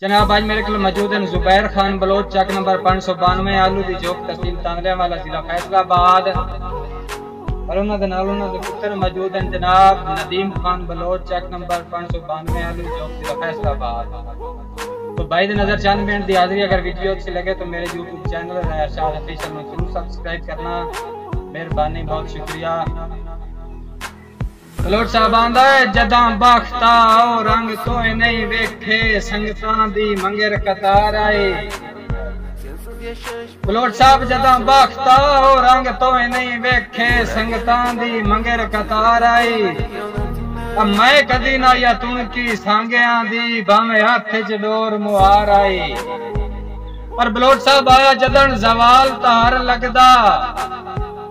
जनाब आज मेरे को मौजूद है जुबैर खान बलोच, चक नंबर 592, आलू की जोक, तहसील तांदरेवाला, जिला फैसलाबाद। और उन्होंने पुत्र मौजूद हैं जनाब नदीम खान बलोच, चक नंबर 592, आलू की जोक, जिला फैसलाबाद। तो भाई नजर चंद मिनट की हाजिरी, अगर वीडियो अच्छी लगे तो मेरे यूट्यूब चैनल अरशाद ऑफिशियल में जरूर सब्सक्राइब करना, मेहरबानी, बहुत शुक्रिया। बलोच साहब आंदा है जदा बख्ता ओ रंग तोए नहीं वेखे, संगतां दी मंगेर कतार आए। बलोच साहब जदा बख्ता ओ रंग तोए नहीं वेखे, संगतां दी मंगेर कतार आई। अब मैं कदी ना या तुणकी सांगियां दी, भावे हाथ च डोर मुहार आई। पर बलोच साहब आया जदन जवाल तार लगदा,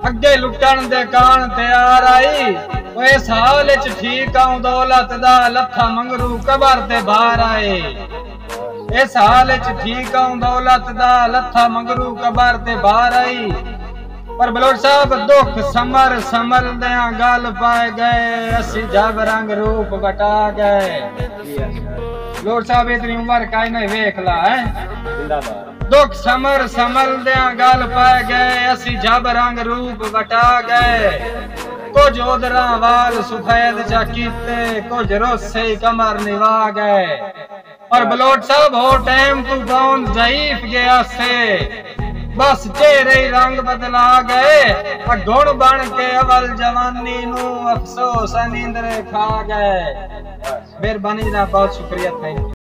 अगे लुटन दे कान तैयार आई। इस हाल च ठीक आऊं दौलत दा, लथा मंगरू कबर ते बाहर आए। इस हाल च ठीक आऊं दौलत दा, लथा मंगरू कबर ते बाहर आई। पर बलोच साहब दुख समर समर दिया गल पाए गए, असी जब रंग रूप बटा गए। बलोच साहब इतनी उम्र काई नहीं वेख ला है। दुख समर समर दिया गल पाए गए, असी जब रंग रूप बटा गए। कुछ ओदरा वाल सफेद जा कीते, कुछ रोसे कमर निभा गए। और बलोच साहब हो टाइम तू बहुत ज़ईफ गया से, बस चेहरे ही रंग बदला गए। गुण बन के अवल जवानी नू अफसोस नींदरे खा गए। मेहरबानी जनाब, बहुत शुक्रिया, थैंक यू।